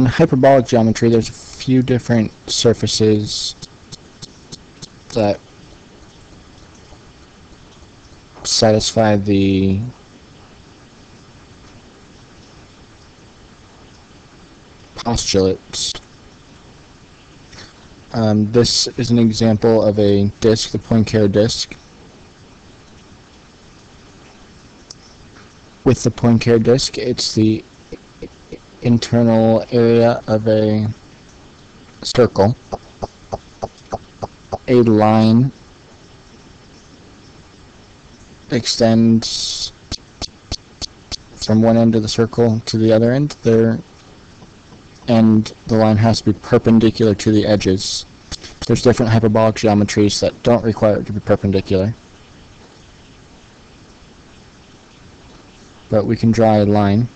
hyperbolic geometry, there's a few different surfaces that satisfy the postulates. This is an example of a disk, the Poincare disk. With the Poincare disk, it's the internal area of a circle. A line extends from one end of the circle to the other end there, and the line has to be perpendicular to the edges. There's different hyperbolic geometries that don't require it to be perpendicular, but we can draw a line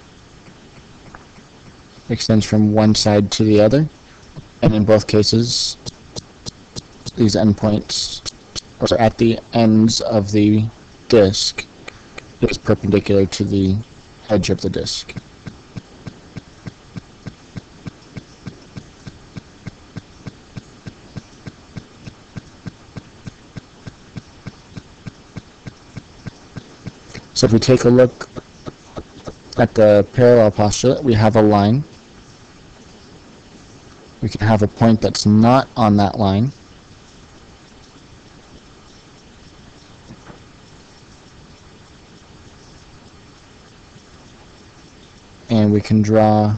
that extends from one side to the other, and in both cases these endpoints are at the ends of the disk is perpendicular to the edge of the disk. So if we take a look at the parallel postulate, we have a line. We can have a point that's not on that line. And we can draw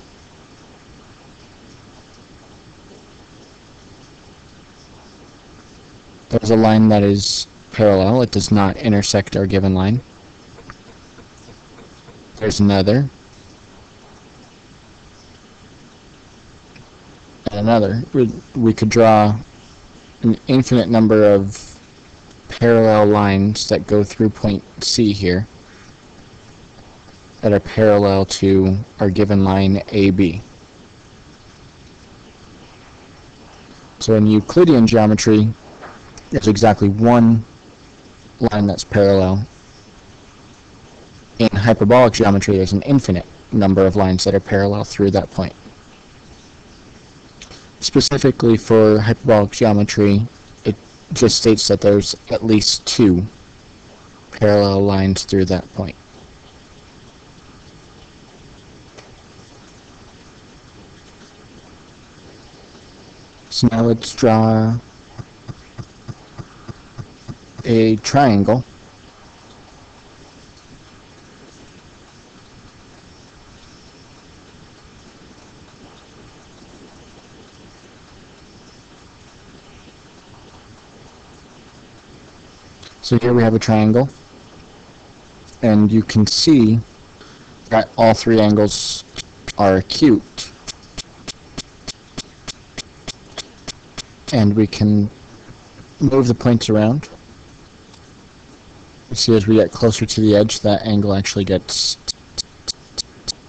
there's a line that is parallel. It does not intersect our given line. There's another. And another. We could draw an infinite number of parallel lines that go through point C here that are parallel to our given line AB. So in Euclidean geometry, there's exactly one line that's parallel. In hyperbolic geometry, there's an infinite number of lines that are parallel through that point. Specifically for hyperbolic geometry, it just states that there's at least two parallel lines through that point. So now let's draw a triangle. So here we have a triangle, and you can see that all three angles are acute. And we can move the points around. You see as we get closer to the edge, that angle actually gets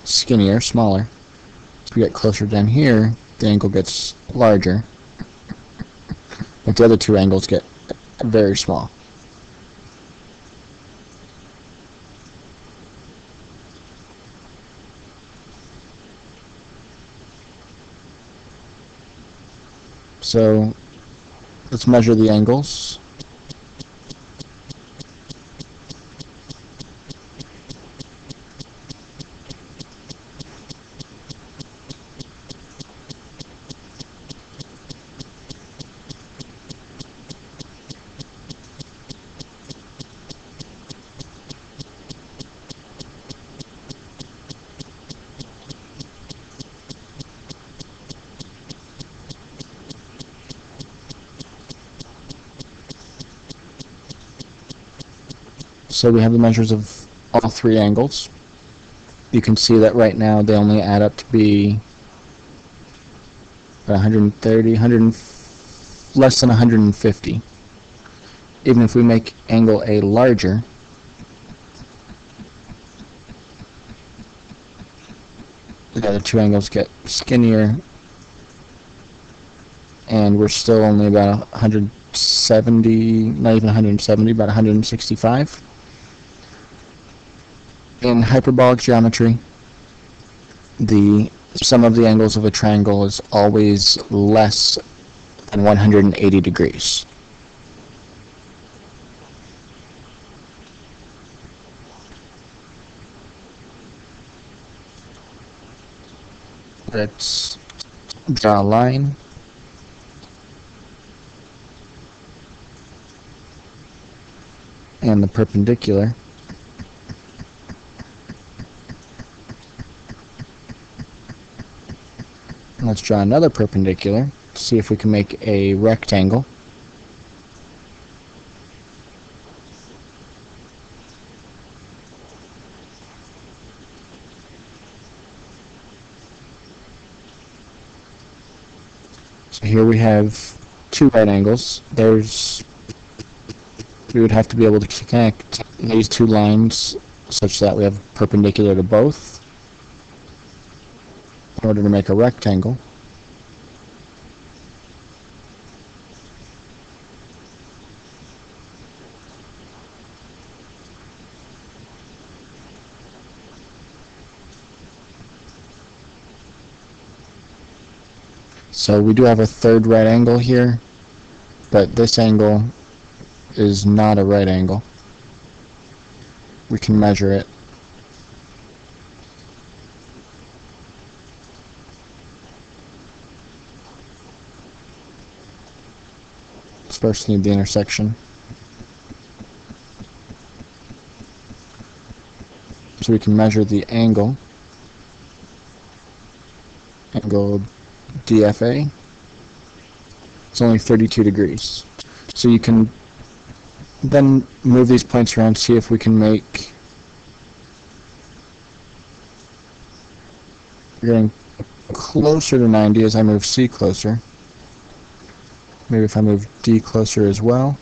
skinnier, smaller. As we get closer down here, the angle gets larger. But the other two angles get very small. So let's measure the angles. So we have the measures of all three angles. You can see that right now they only add up to be 130, less than 150. Even if we make angle A larger, the other two angles get skinnier, and we're still only about 170, not even 170, about 165. In hyperbolic geometry, the sum of the angles of a triangle is always less than 180 degrees. Let's draw a line. And the perpendicular. Let's draw another perpendicular to see if we can make a rectangle. So here we have two right angles. We would have to be able to connect these two lines such that we have perpendicular to both in order to make a rectangle. So we do have a third right angle here, but this angle is not a right angle. We can measure it. Let's first need the intersection. So we can measure the angle DFA. It's only 32 degrees. So you can then move these points around, see if we can make, we're getting closer to 90 as I move C closer. Maybe if I move D closer as well.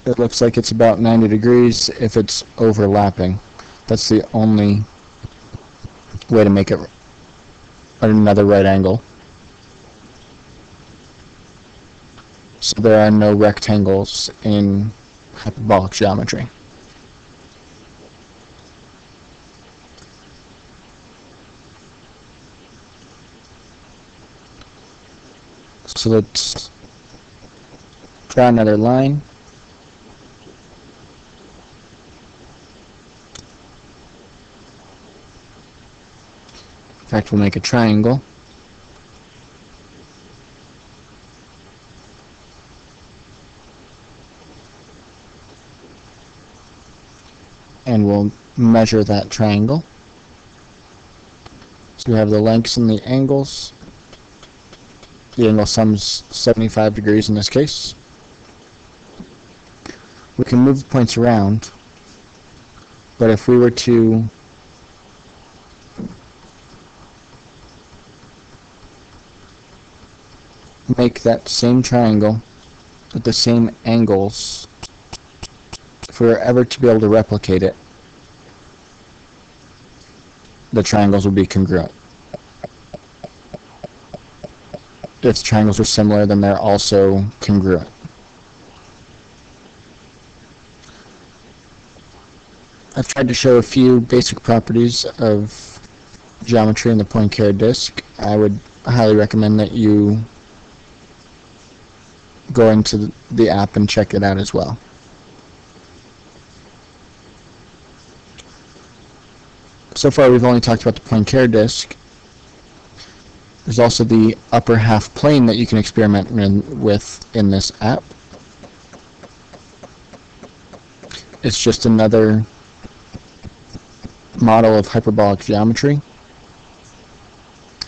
It looks like it's about 90 degrees if it's overlapping. That's the only way to make it another right angle. So there are no rectangles in hyperbolic geometry. So let's draw another line. In fact, we'll make a triangle. And we'll measure that triangle. So we have the lengths and the angles. The angle sums 75 degrees in this case. We can move the points around, but if we were to make that same triangle with the same angles, if we were ever to be able to replicate it, the triangles would be congruent. If triangles are similar, then they're also congruent. I've tried to show a few basic properties of geometry in the Poincare disk. I would highly recommend that you go into the app and check it out as well. So far we've only talked about the Poincare disk. There's also the upper half plane that you can experiment with in this app. It's just another model of hyperbolic geometry.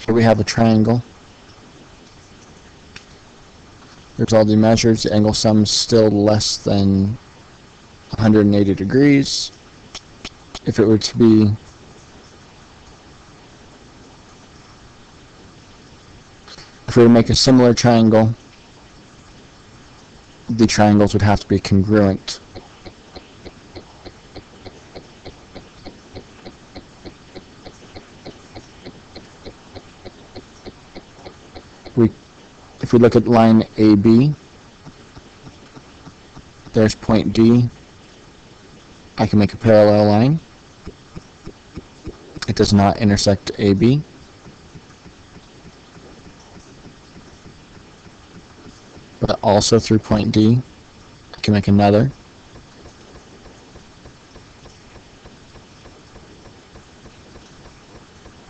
Here we have a triangle. There's all the measures. The angle sum is still less than 180 degrees. If it were to be if we were to make a similar triangle, the triangles would have to be congruent. If if we look at line AB, there's point D. I can make a parallel line. It does not intersect AB. But also through point D, I can make another.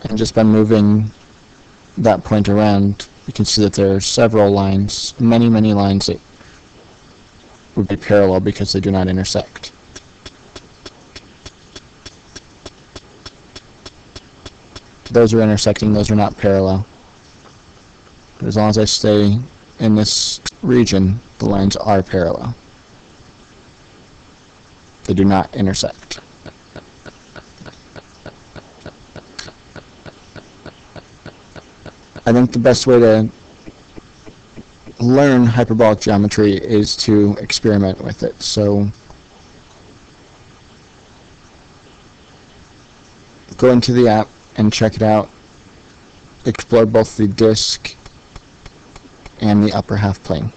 And just by moving that point around, you can see that there are several lines, many lines that would be parallel because they do not intersect. Those are intersecting, those are not parallel. But as long as I stay in this region, the lines are parallel. They do not intersect. I think the best way to learn hyperbolic geometry is to experiment with it. So go into the app and check it out. Explore both the disk and the upper half plane.